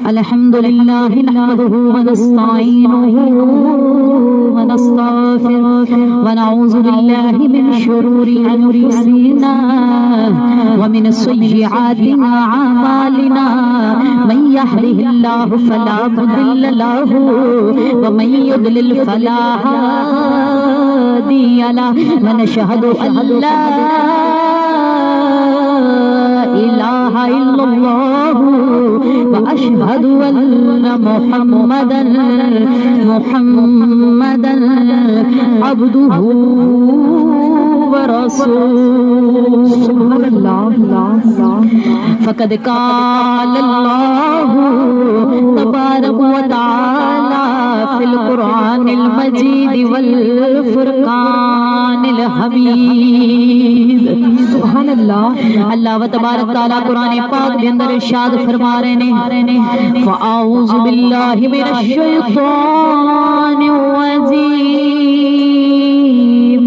الحمد لله نحمده ونستعينه ونستغفره ونعوذ بالله من شرور أنفسنا ومن سيئات أعمالنا من يهده الله فلا مضل له ومن يضلل فلا هادي له ونشهد أن لا إله إلا الله وأشهد أن محمدا عبده ورسوله سبحان الله فقد قال الله تبارك وتعالى في القرآن المجيد والفرقان الحميد سبحان اللہ اللہ و تبارک تعالیٰ قرآن پاک کے اندر ارشاد فرما رہے ہیں فَأَعُوذُ بِاللَّهِ مِنَ الشَّيْطَانِ الرَّجِيمِ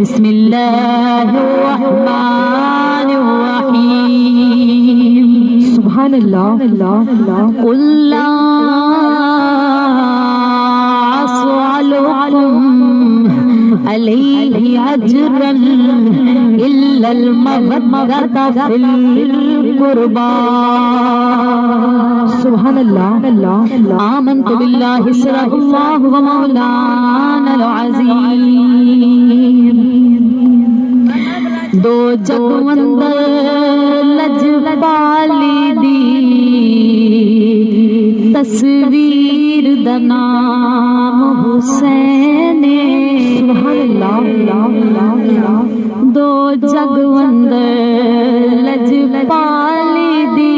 بسم اللہ الرحمن الرحیم سبحان اللہ قُلْ لَا أَسْأَلُكُمْ عَلَيْهِ أَجْرًا إِلَّا الْمَوَدَّةَ فِي الْقُرْبَى سبحان اللہ آمنت باللہ صدق اللہ ومولانا العظیم دو جگ اندر لجپالی دی تصویر دا نام حسین سبحان اللہ دو جگ اندر لجپالی دی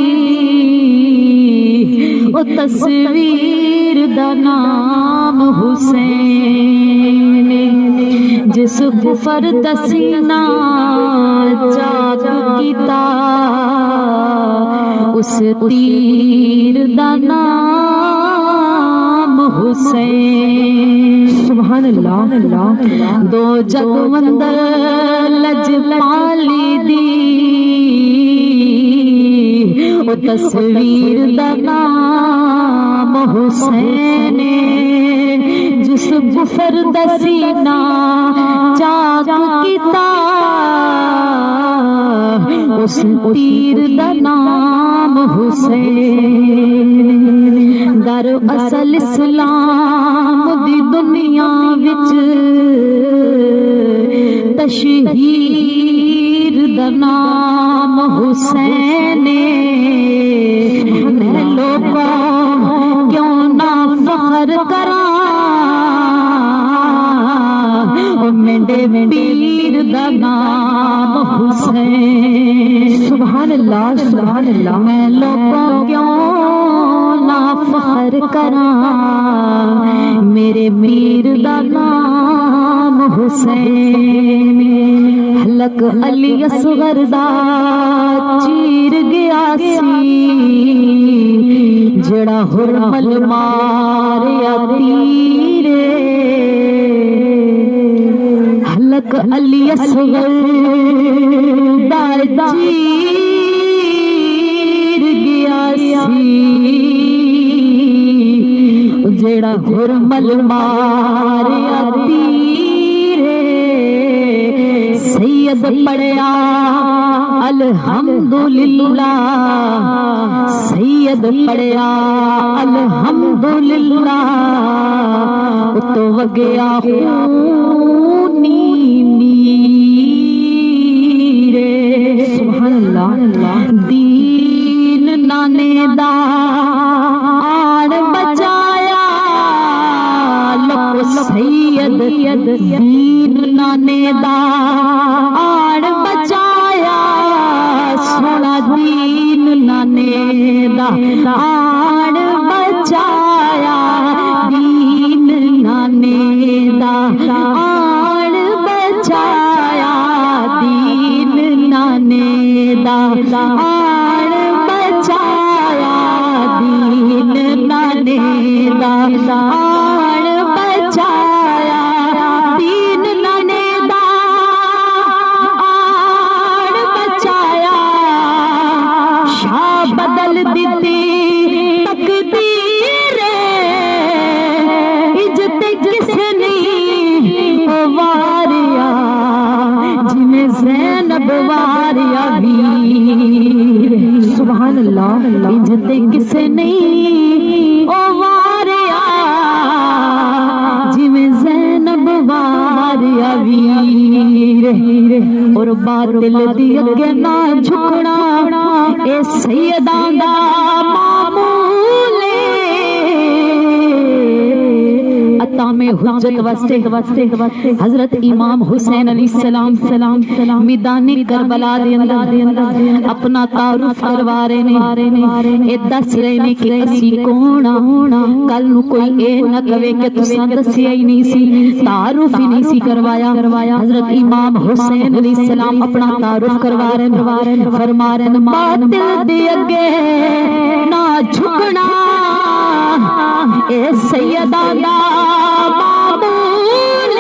او تصویر دا نام حسین جس کفر دسینا جاگ کیتا اس تیر دا نام حسین سبحان اللہ دو جگ اندر لجپالی دی او تصویر دا نام حسین جس کفر دسینا جاگ کیتا اس تیر دا نام حسین در اصل اسلام دی دنیا وچ تشہیر دا نام حسین میں لوگوں کیوں نہ فخر کراں میرے پیر دا نام حسین سبحان اللہ میں لوگوں کیوں نہ فخر کراں میرے پیر دا نام حسین حلق علی اصغر دا چیر گیا سی جڑا حرمل ماریا تیرے حلق علی اصغر دا چیر گیا سی جڑا حرمل ماریا تیرے سید پڑھیا الحمدللہ سید پڑھیا الحمدللہ تو وگیا خونی میرے سبحان اللہ دین نانے دا آن بچایا لو سید دین نانے دا آن بچایا سونا دین نانے دا آن بچایا دین نانے دا آن بچایا دین نانے دا آن بچایا دین نانے دا آن بچایا دین نانے دا آن بچایا بدل دیتی تقدیر عزت کس نے واریا جویں زینب واریا ویر سبحان اللہ عزت کس نے واریا جویں زینب واریا ویر اور باطل دی اگے نہ جھکنا اے سیداں دا معمول عطام حجت واسطے حضرت امام حسین علیہ السلام میدان کربلا دے اندر اپنا تعارف کروا رہے نے اے دس رہے نے کہ اسی کون کل نو کوئی اے نہ کہے کہ تساں دسیا ہی نہیں سی تعارف ہی نہیں سی کروایا حضرت امام حسین علیہ السلام اپنا تعارف کروا رہے نے فرما رہے نے باطل دے اگے نہ جھکنا اے سیدہ دا معمول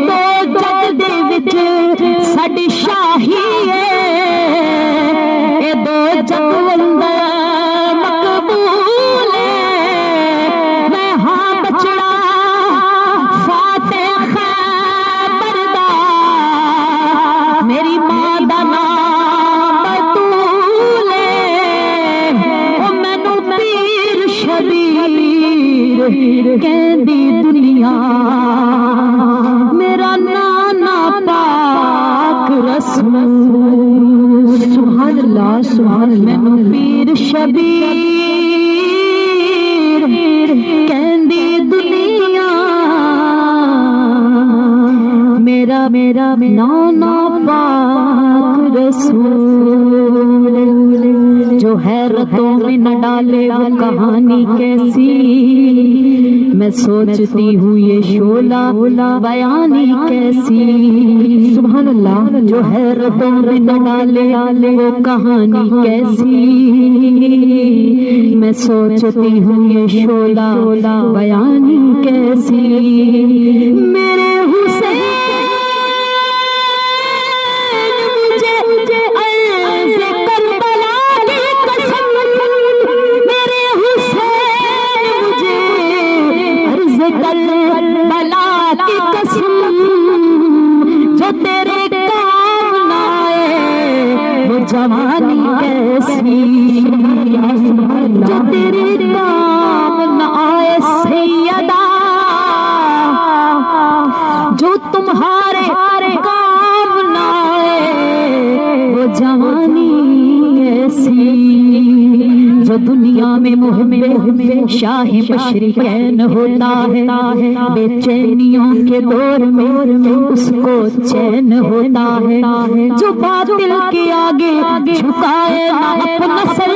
تو جگ دے وچ ساڈی شاہی اے دو جگ اندر مقبول میں ہاں بچڑا فاتح خیبر دا میری ماں دا نام بطول او مینوں پیر شبیر کہندی دنیا میرا نانا پاک رسول سبحان اللہ مینوں پیر شبیر کہندی دنیا میرا نانا پاک رسول جو حیرتوں میں نہ ڈالے وہ کہانی کیسی میں سوچتی ہوں یہ شعلہ بیانی کیسی سبحان اللہ جو حیرتوں میں نہ ڈالے وہ کہانی کیسی میں سوچتی ہوں یہ شعلہ بیانی کیسی میرے حسین بلا کی قسم جو تیرے کام نہ آئے وہ جوانی کیسی جو تیرے کام نہ آئے سیدہ جو تمہارے کام نہ آئے وہ جوانی کیسی جو دنیا میں محب شاہ مشرقین ہوتا ہے بے چینیوں کے دور میں اس کو چین ہوتا ہے جو باطل کے آگے جھکائے نہ اپنا سر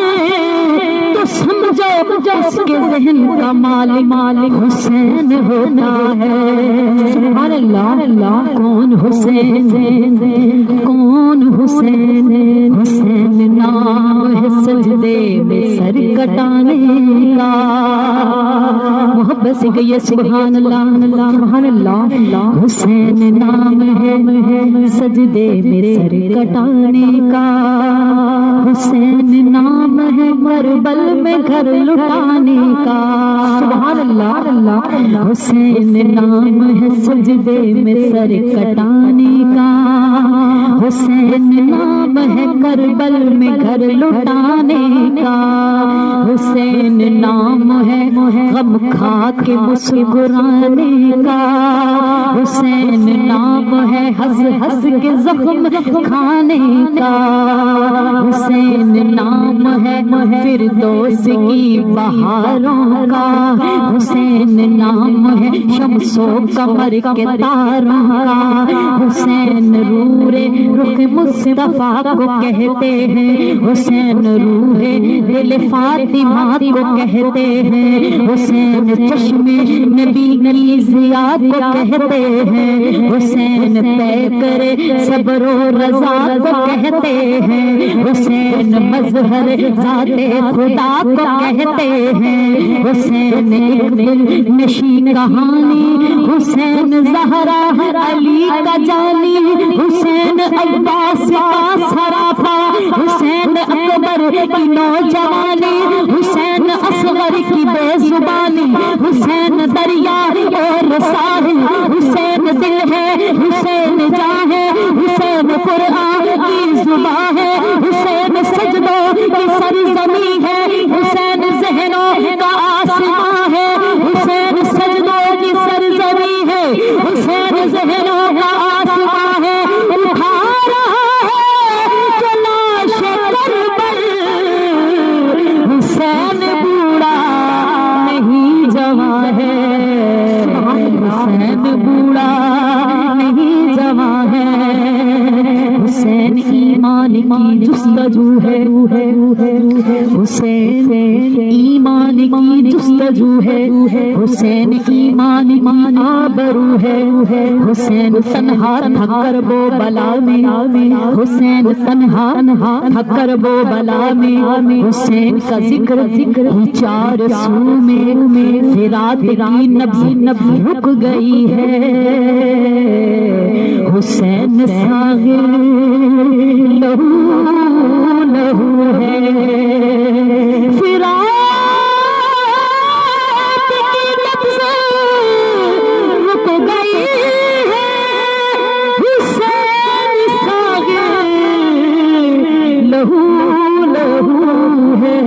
تو سمجھو اس کے ذہن کا مالک حسین ہوتا ہے سبحان اللہ کون حسین حسین نام ہے سجدے میں سر کٹانے کا محبت سے گئی سبحان اللہ حسین نام ہے سجدے میں سر کٹانے کا حسین نام ہے کربل میں گھر لٹانے کا سبحان اللہ حسین نام ہے سجدے میں سر کٹانے کا حسین نام ہے کربل میں گھر لٹانے کا حسین نام ہے غم کھا کے مسکرانے کا حسین نام ہے ہنس کے زخم کھانے کا حسین نام ہے فردوس کی بہاروں کا حسین نام ہے شمس و قمر کے تاروں کا حسین نور رخ مصطفیٰ کو کہتے ہیں حسین روح دل فاطمہ کو کہتے ہیں حسین چشم نبی کی ضیا کو کہتے ہیں حسین پیکر صبر و رضا کو کہتے ہیں حسین مظہر ذات خدا کو کہتے ہیں حسین ایک دل نشی کہانی حسین زہرا علی کا جانی حسین عباس کا سراپا حسین اکبر کی نوجوانی، حسین اصغر کی بے زبانی، حسین دریا اور ساحل، حسین دل ہے، حسین جان ہے، حسین قرآن کی زبان ہے، حسین سجدوں کی سرزمین ہے، حسین ذہنوں کا آسمان ہے، حسین سجدوں کی سرزمین ہے، حسین ذہنوں کا آسمان ہے، اٹھا رہا ہے جلاش کربل، حسین بوڑھا نہیں جوان ہے، حسین بوڑھا نہیں جوان ہے، حسین ایمان کی جستجو ہے، حسین ایمان کی جستجو ہے، حسین ایمان کی آبرو ہے، حسین تنہا تھا کربو بلا میں، حسین تنہا تھا کربو بلا میں، حسین کا ذکر چار سو میں، فرات کی نبض رک گئی ہے، حسین ساغر لہو لہو ہے، فرات کی نبض رک گئی ہے، حسین ساغر لہو لہو ہے،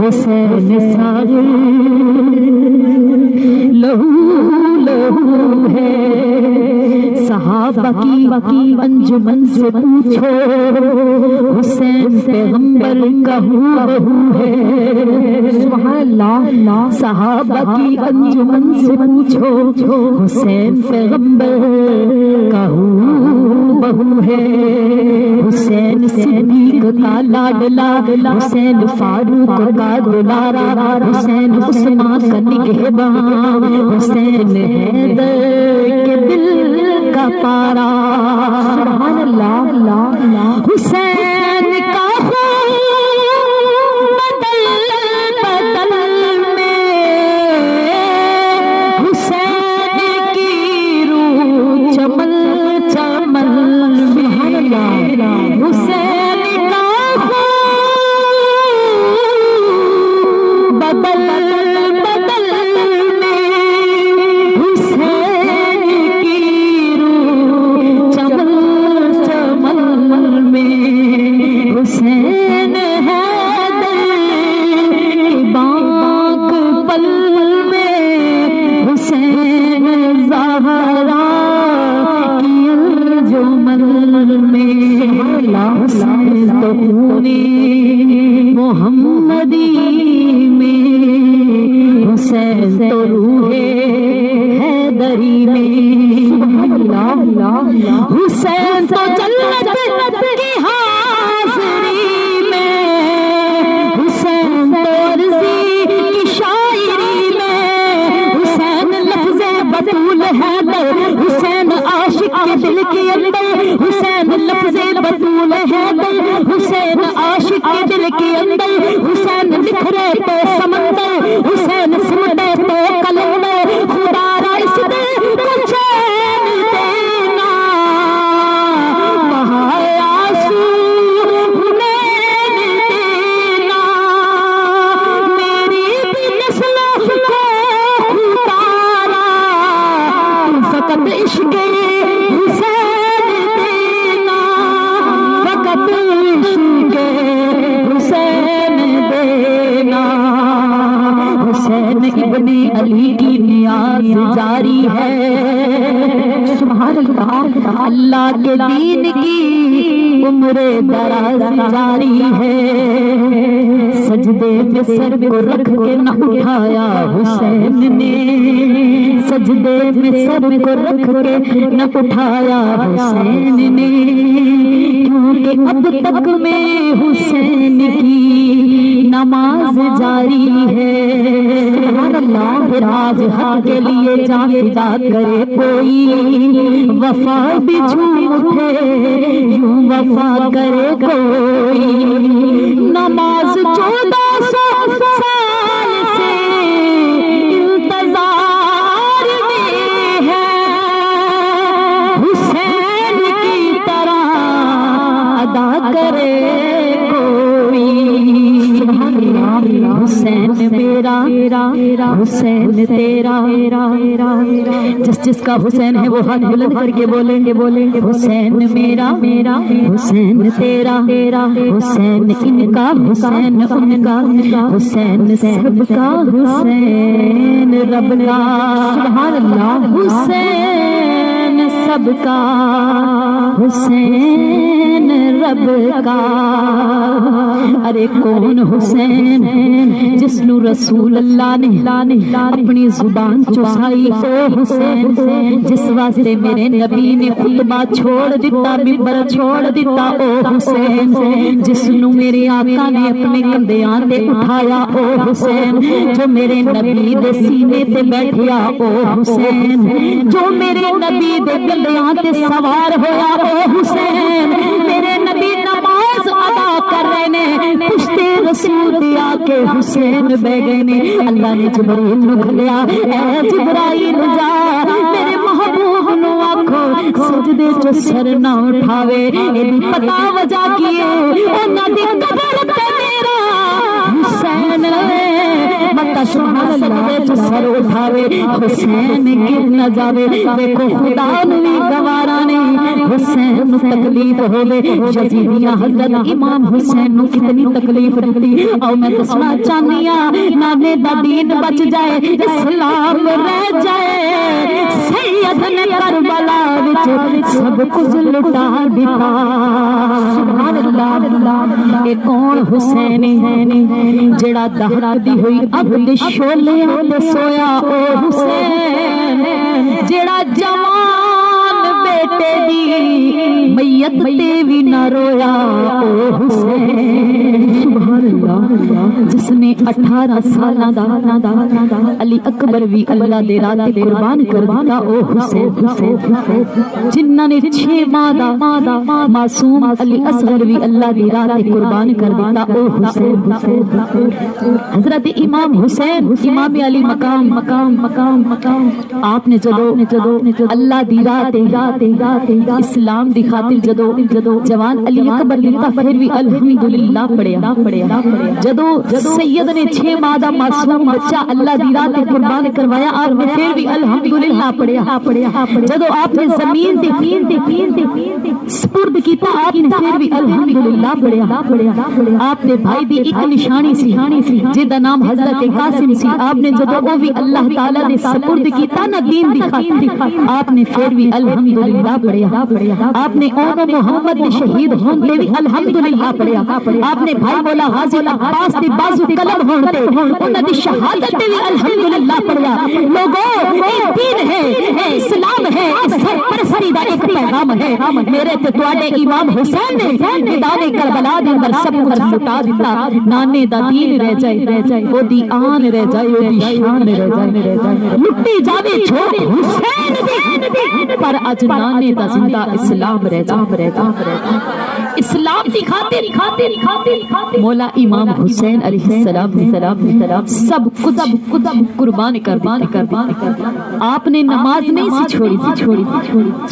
حسین ساغر لہو لہو ہے، صحابہ کی انجمن سے پوچھو، حسین پیغمبر کا ہو بہو ہے، سبحان اللہ، صحابہ کی انجمن سے پوچھو، حسین پیغمبر کا ہو بہو ہے، حسین صدیق کا لاڈلا، حسین فاروق کا دلارا، حسین عثمان کا نگہبان، حسین حیدر کے دل کا پارا، سبحان اللہ، حسین کا خون بدل بدل میں، حسین کی روح چمن چمن میں، حسین کا خون بدل بدل میں، حسین کی روح چمن چمن میں، حسین حیدر کی بانک پل میں، حسین زہرا کی انجمن میں، حسین تو خون محمدی میں، حسین تو روح حیدری میں، حسین تو جنت کی حاضری میں، حسین تو عرضی کی شاعری میں، حسین لفظ بطول حیدر، حسین عاشق کے دل کے اندر، حسین لفظ بطول حیدر، حسین عاشق کے دل کے اندر، حسین نکھرے تو سمندر، حسین سمندر تو کلندر، خدا را اس دل کو چین دینا، بہائے آنسو حنین دینا، میری بھی نسلوں کو اتارا، فقط عشق حسین دینا، فقط عشق حسین دینا، حسین ابن علی کی نیاز جاری ہے، سبحان اللہ، اللہ کے دین کی عمر دراز جاری ہے، سجدے میں سر کو رکھ کے نہ اٹھایا حسین نے، سجدے میں سر کو رکھ کے نہ اٹھایا حسین نے، کیونکہ اب تک میں حسین کی نماز جاری ہے، سبحان اللہ، پھر آج حق کے لیے جان فدا کرے کوئی، وفا بھی جھوم اٹھے یوں وفا کرے کوئی، نماز 1400 سال سے انتظار میں ہے، حسین کی طرح ادا کرے کوئی، میرا حسین تیرا جس جس کا حسین ہے وہ ہاتھ بلند کر کے بولے حسین میرا حسین تیرا حسین ان کا حسین ان کا حسین سب کا حسین رب کا سبحان اللہ حسین سب کا حسین رب کا ارے کون حسین جس نو رسول اللہ نے اپنی زبان چسائی او حسین جس واسطے میرے نبی نے خطبہ چھوڑ دیتا منبر چھوڑ دیتا او حسین جس نو میرے آقا نے اپنے کندھیاں تے اٹھایا او حسین جو میرے نبی دے سینے تے بیٹھیا او حسین جو میرے نبی دے کندھیاں تے سوار ہویا او حسین میرے نبی نماز ادا کر رہے نے پشتے رسول دیا کے حسین بہ گئے نے اللہ نے جبرائیل نو کھلیا اے جبرائیل جا میرے محبوب نو آکھو سجدے چ سر نہ اٹھاوے ایدی پتا وجہ کیے انہاں دی قبر تے میرا حسین مکہ سبحان اللہ چ سر اٹھاوے حسین گر نہ جاوے دیکھو خدا نو بھی گوارا نہیں حسین نو تکلیف ہوے یزیدیاں حضرت امام حسین نو کتنی تکلیف دیتی او میں دسنا چاہنی ہاں نانے دا دین بچ جائے اسلام رہ جائے سید نے کربلا وچ سب کچھ لٹا دیتا سبحان اللہ اے کون حسین ہے جڑا دہکدی ہوئی اگ دے شعلے تے سویا او حسین جڑا جوان بیٹے دی میت تے وی نہ رویا او حسین سبحان اللہ جس نے 18 سالاں دا علی اکبر وی اللہ دے راہ تے قربان کر دتا او حسین جنہاں نے 6 ماہ دا معصوم علی اصغر وی اللہ دی راہ تے قربان کر دتا او حسین حضرت امام حسین امام علی مقام آپ نے جدو اللہ دی راہ تے اسلام دی خاطر جدو جوان علی اکبر لیتا پھر بھی الحمدللہ پڑھیا جدو سید نے 6 ماہ دا معصوم بچہ اللہ دی راہ تے قربان کروایا آپ نے پھر بھی الحمدللہ پڑھیا جدو آپ نے زمین تے سپرد کیتا آپ نے پھر بھی الحمدللہ پڑھیا آپ نے بھائی دی ایک نشانی سی جدا نام حضرت قاسم سی آپ نے جدو وہ بھی اللہ تعالی نے سپرد کیتا نا دین دی خاطر آپ نے پھر بھی الحمدللہ پڑھیا آپ نے اونو محمد دے شہید ہون تے بھی الحمدللہ پڑھیا آپ نے بھائی مولا غازی عباس دی بازو قلم ہون تے انہاں دی شہادت تے بھی الحمدللہ پڑھیا لوگوں یہ دین ہے اسلام ہے سرپرستی دا ایک پیغام ہے میرے تے تواڈے امام حسین نے میدان کربلا دے اندر سب کچھ لٹا دیتا نانے دا دین رہ جائے او دی آن رہ جائے او دی شان رہ جائے لٹی جاوے چھوڑ حسین دی پر اج نانے دا زندہ اسلام رہ جائے اسلام کی خاطر مولا امام حسین علیہ السلام سب کچھ قربان کر دیا آپ نے نماز نہیں سی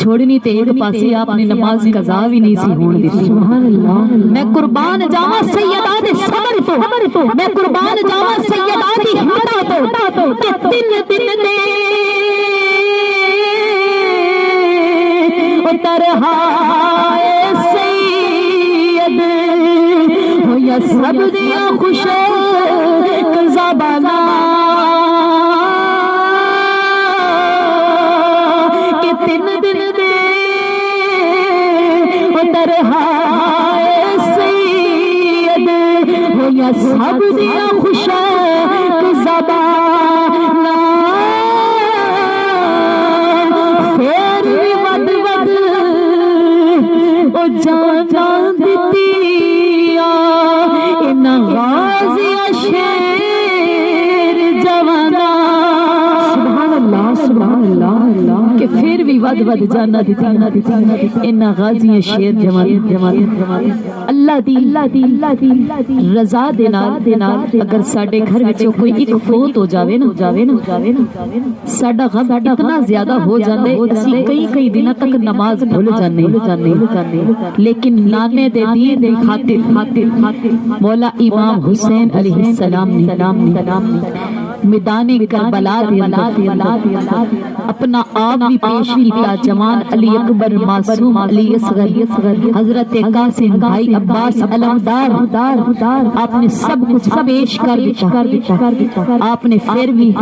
چھوڑنی تے ایک پاسے آپ نے نماز قضا بھی نہیں سی ہون دی سبحان اللہ میں قربان جاواں سیدہ دے صبر تو میں قربان جاواں سیدہ دی ہمت تو کہ 3 دن دے ترہائے سید ہو یا سب دیا خوش زبانہ کہ 3 دن دے ترہائے سید ہو یا سب دیا خوش زبانہ جان دیتیا ان غازی شیر جوانا سبحان اللہ کہ پھر بھی ود بعد جانا دیتی ان غازی شیر جماعت اللہ دی رضا دے نال اگر ساڈے گھر وچوں کوئی ایک فوت ہو جاوے نا ساڈا غم اتنا زیادہ ہو جاندے اسی کئی دنوں تک نماز بھول جانے لیکن نانے دے دین دی خاطر مولا امام حسین علیہ السلام نے میدان کربلا دے اندر اپنا آپ بھی پیش کیتا جوان علی اکبر معصوم علی اصغر حضرت قاسم بھائی عباس علمدار آپ نے سب کچھ پیش کر دیتا آپ نے پھر بھی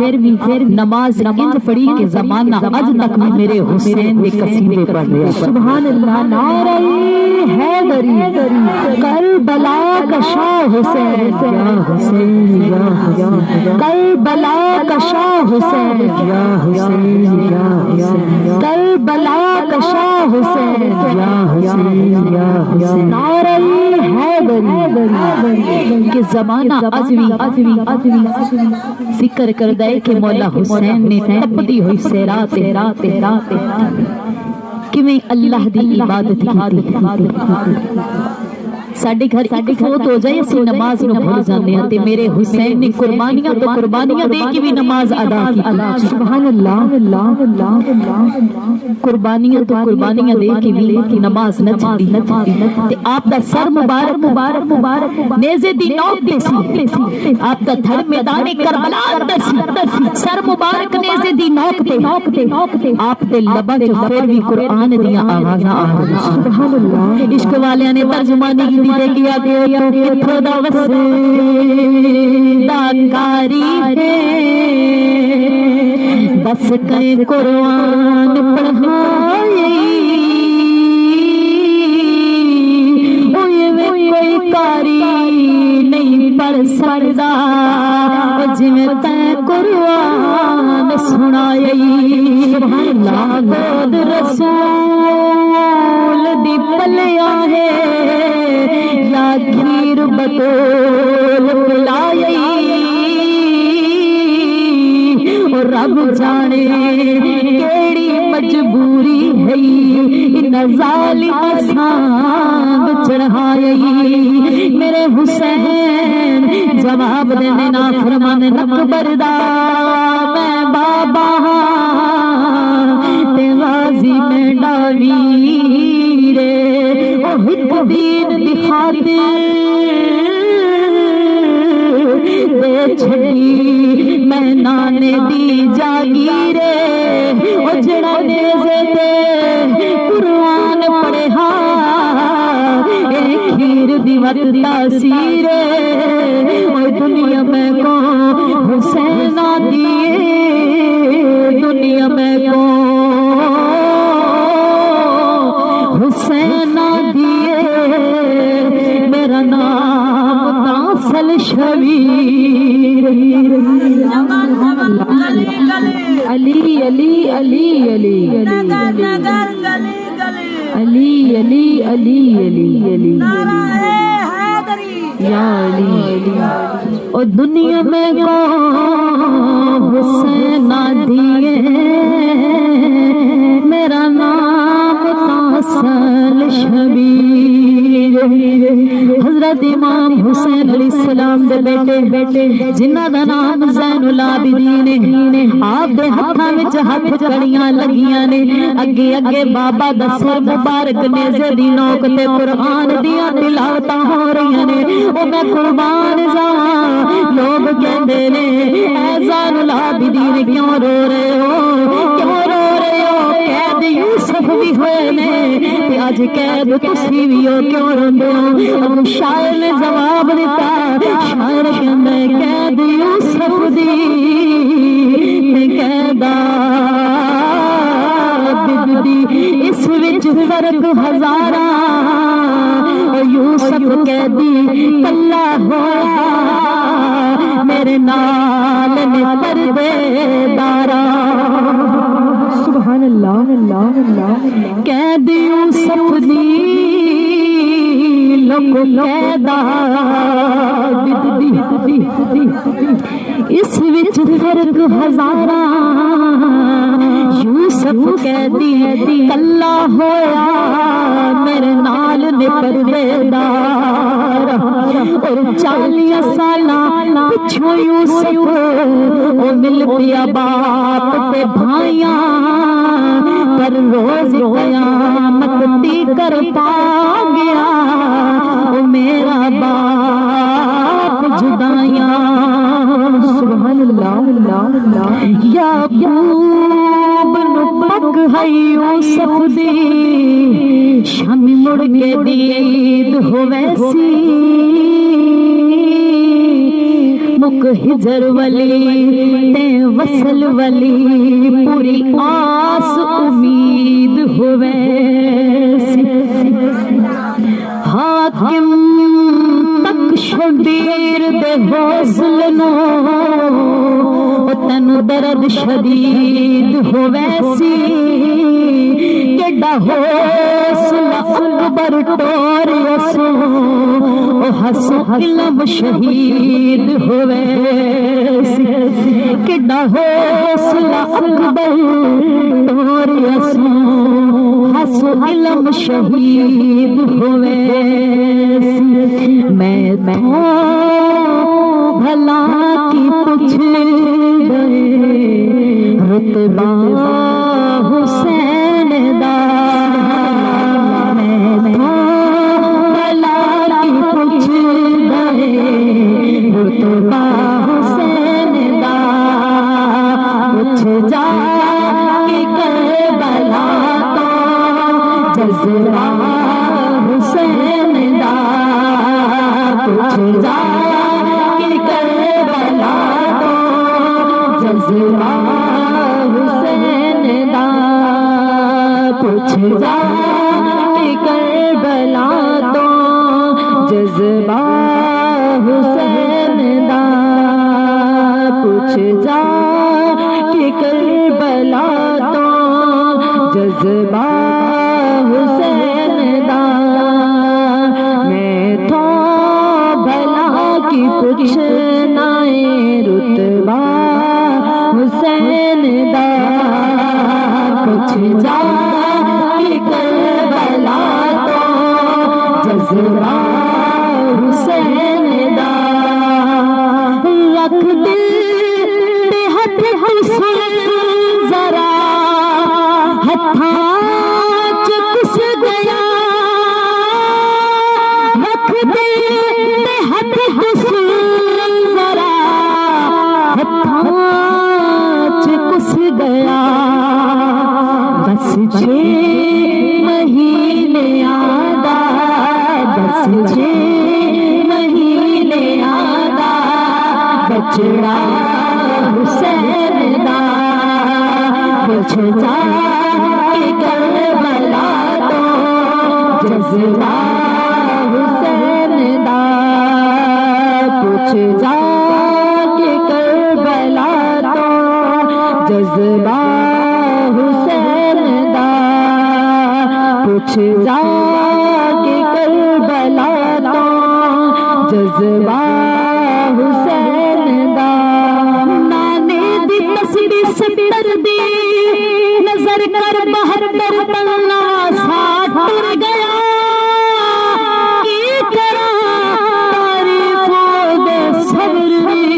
نماز انج پڑھی کہ زمانہ اج تک میرے حسین دے قصیدے پڑھ رہا سبحان اللہ نعرہ حیدری کربلا کا شاہ حسین کربلا کا شاہ حسین کربلا کا شاہ حسین نعرہ حیدری کہ زمانہ ازوی ذکر کردہ ہے کہ مولا حسین نے تپدی ہوئی سیرات کہ میں اللہ دی عبادت کی ساڈے گھر ایک فوت ہو جائے اسی نماز نو بھول جانے تے میرے حسین نے قربانیاں دے کے بھی نماز ادا کی سبحان اللہ قربانیاں دے کے بھی نماز نہ چھڈی تے آپ دا سر مبارک نیزے دی نوک تے سی آپ دا دھڑ میدان کربلا اندر سی سر مبارک نیزے دی نوک تے آپ دے لباں چ پھر بھی قرآن دیاں آوازاں آ رہی سبحان اللہ عشق والیاں نے ترجمانی کی کیا تو کتھوں دا وسیدہ کاری ہے بس کرے قرآن پڑھائی کوئی کاری نہیں پڑھ سکدا جویں تے قرآن سنائی سبحان اللہ رسول دی پلیا ہے کھیر بطول پلائی اور رب جانے کیڑی مجبوری ہے ان ظالم سانگ چڑھائی میرے حسین جواب دینے نا فرمان نکبر دا میں بابا تے غازی میں ڈاوی رے ہک دین دکھاتے دے چھڑی میں نانے دی جاگیرے او جڑا نیزے تے قرآن پڑھے اے کھیر دی وقت تاثیرے او دنیا میں کو حسین دیے دنیا میں کو حسین میرا نام تاصل شبیر علی علی علی علی علی علی علی علی یا علی او دنیا میں کو حسین دیے میرا نام تاصل شبیر حضرت امام حسین علیہ السلام دے بیٹے جنہ دا نام زین العابدین آپ دے ہتھاں وچ ہتھ کڑیاں لگیاں نے اگے بابا دا سر مبارک نیزے دی نوک تے قرآن دیاں تلاوتاں ہو رہیاں نے او میں قربان جاواں لوگ کہندے نے اے زین العابدین کیوں رو رہے ہو قید یوسف بھی ہوئے نے تے اج قید تسی بھی ہو کیوں روندے ہو ابو شاعر نے جواب دیتا شاعر کہندا قید یوسف دی تے قیدا دی اس وچ فرق ہزاراں یوسف قیدی کلا ہویا میرے نال نے پردے دارا سبحان اللہ قید یوسف دی لوگ قیدا اس وچ فرق ہزاراں یوسف قیدی کلا ہویا میرے نال نے پرویدار اور 40 سالاں پچھوں یوسف او مل پیا باپ تے بھائیاں پر روز قیامت دی کر پا گیا او میرا باپ جدائیاں سبحان اللہ یعقوب نو پک ہے یوسف دی شام مڑ کے دید ہو ویسی مک ہجر ولی تے وصل ولی پوری آس امید ہو ویسی حاکم تک شبیر دے حوصلے نو تینو درد شدید ہو ویسی کیڈا حوصلہ اکبر ٹوریسو حسو علم شہید ہو ویسی کیڈا حوصلہ اکبر ٹوریسو حسو علم شہید ہو ویسی میں بھلا کی پوچھ گئے رتبہ حسین دا میں بھلا کی پوچھ گئے رتبہ حسین دا پوچھ جا کہ کربلا تو جذبہ حسین دا پوچھ جا جذبہ حسین دا پوچھ جا کہ کربلا تو جذبہ حسین دا پوچھ جا کہ کربلا تو جذبہ حسین دا میں تو بھلا کی پوچھنا رتبہ حسین دا پوچھ جا کہ کربلا تو جذبہ حسین دا رکھ دل تے ہاتھ حسن ذرا ہتھاں چ کس گیا رکھ دل تے ہاتھ حسن ذرا ہتھاں کس گیا بس 6 مہینے آدھا بس 6 مہینے آدھا بچڑا حسین دا پوچھ جا کہ کربلا تو جذبہ حسین دا پوچھ جا کہ کربلا تو جذبہ حسین دا پوچھ جا کہ کربلا تو جذبہ حسین دا نانے دی تصویر ستر دی نظر کر 72 تنگا ساتھ ٹر گیا کی کراں تعریفوں دے صبر دی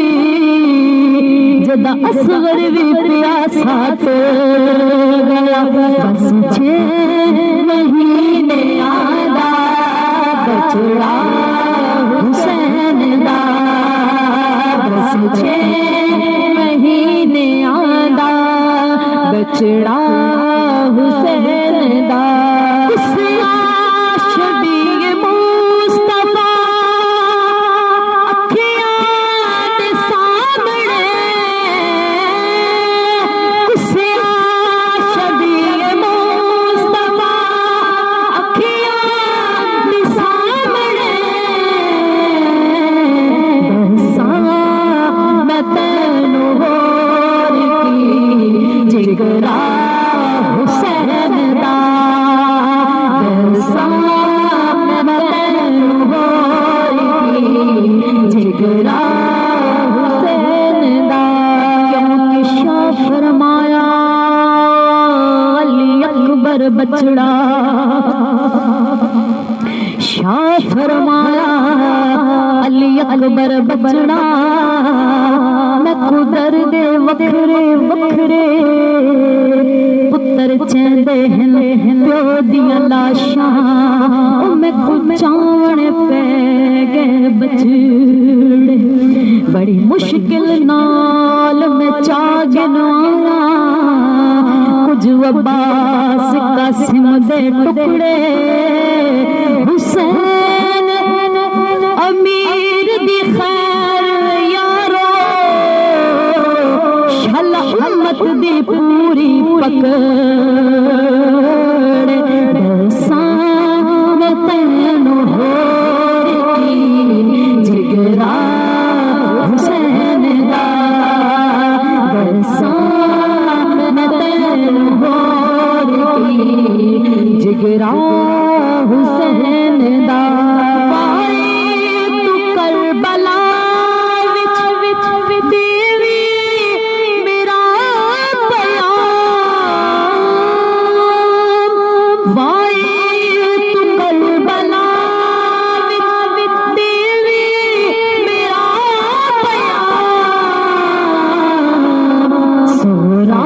جدا اصغر بھی پیاسا گیا بس 6 مہینے آدھا بچڑا حسین دا بس 6 مہینے آدھا بچڑا حسین دا شبیر مصطفیٰ اکھیاں دے سامنے بچڑا شاہ فرمایا علی اکبر بچڑا میں کو درد وکھرے وکھرے پتر چیندے ہیں پیو دیاں لاشاں میں کو چاون پہ گئے بچڑے بڑی مشکل نال میں چاگنوایا کچھ عباس قاسم دے ٹکڑے حسین امیر دی خیر یارو شلحمت دی پوری پکڑ دسان تینو ہو جگرا حسین دا دسان تینو ہو جگرا حسین دا تو کربلا وچ دیوی میرا پیام وائے تو کربلا وچ دیوی میرا پیام سورا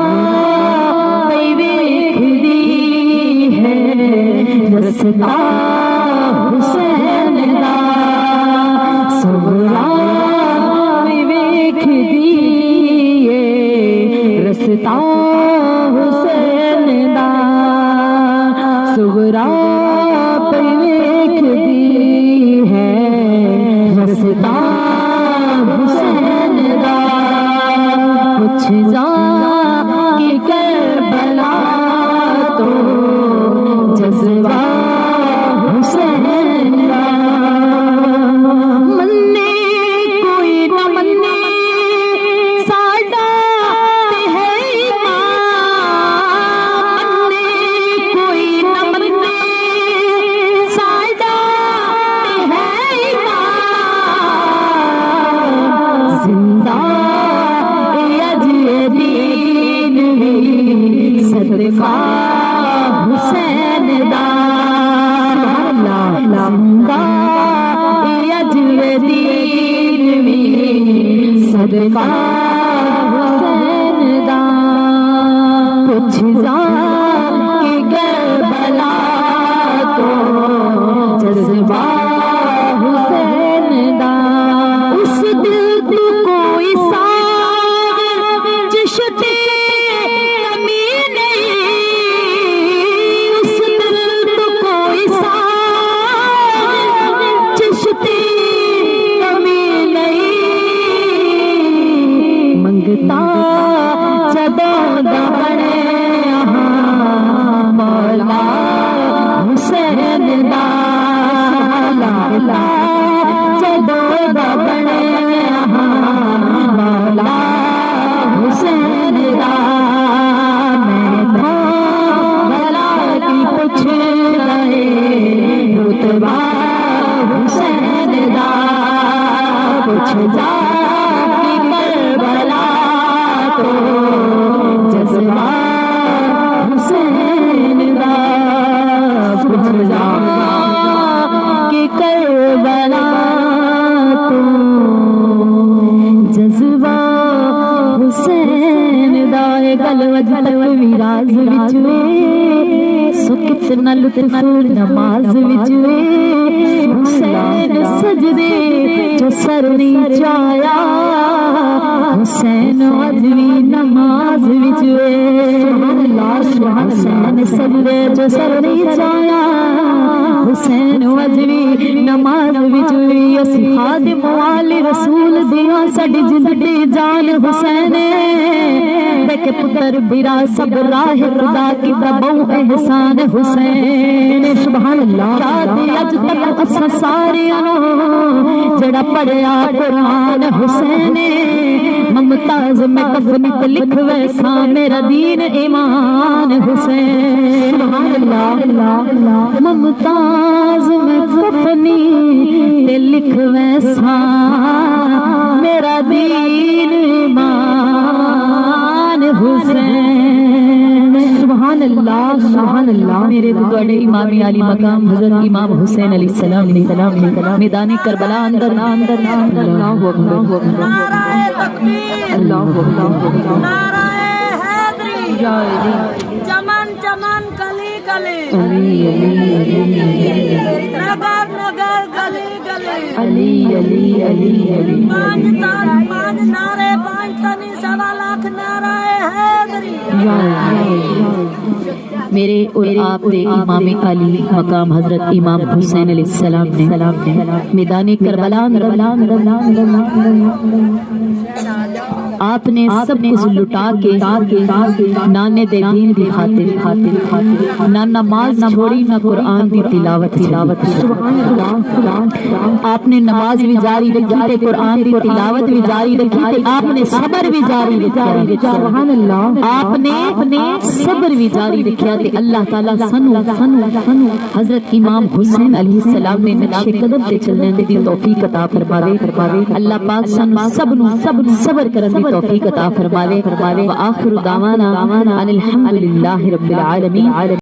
پئی ویکھدی ہے رستا حسین دا سورا پئی ویکھدی ہے رستا حسین دا سورا پئی ویکھدی ہے رستا حسین دا پوچھ جا کہ کربلا تو جذبہ حسین دا مننے کوئی نہ مننے ساڈا تے ہے ایمان مننے کوئی نہ مننے ساڈا تے ہے ایمان زندہ اج دین بھی صدقہ حسین دا زندہ اج دین بھی صدقہ حسین دا پوچھ جا کہ کربلا تو جذبہ حسین دا اس دل تو کوئی ساغ جشتے کمی نہیں اس دل تو کوئی ساغ جشتے کمی نہیں منگتا جدوں دا بنے مولا حسین دا جدوں دا بنے مولا حسین دا میں بھلا کی پوچھ رہے رتبہ حسین دا پوچھ جا کہ کربلا تو جذبہ حسین دا پوچھ جا کہ کربلا تو جذبہ حسین دا گل وجل ویراز وچ سو کتنا لطف نماز وچ حسین سجدے جو سر نہیں چایا حسین اجوی نماز وچ حسین سجدے جو سر نہیں چایا حسین اجوی نماز وچ اسی خادم والی رسول دیاں ساڈی جند دی جان حسین دیکھ پتر بیرا سب راہ خدا کی بہو احسان حسین سبحان اللہ یاد اج تک اساں ساریاں جڑا پڑھیا قرآن حسین ممتاز میں کفن تے لکھ ویسا میرا دین ایمان حسین سبحان اللہ ممتاز میں کفنی تے لکھ ویسا میرا دین ایمان حسین سبحان سبحان اللہ میرے دوڑے امام علی مقام حضرت امام حسین علیہ السلام نے میدان کربلا اندر اللہ اکبر نعرہ تکبیر، اللہ اکبر نعرہ حیدری، چمن چمن کلی کلی، علی علی نگر نگر گلی گلی، علی علی علی علی پانچ نعرے پانچ تنی 1.25 لاکھ نعرہ حیدری۔ میرے اور آپ کے امام علی مقام حضرت امام حسین علیہ السلام نے میدان کربلا آپ نے سب کچھ لٹا کے نانے دے دین دی خاطر نہ نماز چھوڑی نہ قرآن دی تلاوت آپ نے نماز بھی جاری رکھی تے قرآن دی تلاوت بھی جاری رکھی تے آپ نے صبر بھی جاری رکھا سبحان اللہ آپ نے صبر بھی جاری رکھا تے اللہ تعالی سنو حضرت امام حسین علیہ السلام نے نقش قدم تے چلنے دی توفیق عطا فرماوے اللہ پاک سب صبر کرن دی توفیق عطا فرماوے وآخر دعوانا ان الحمد للہ رب العالمین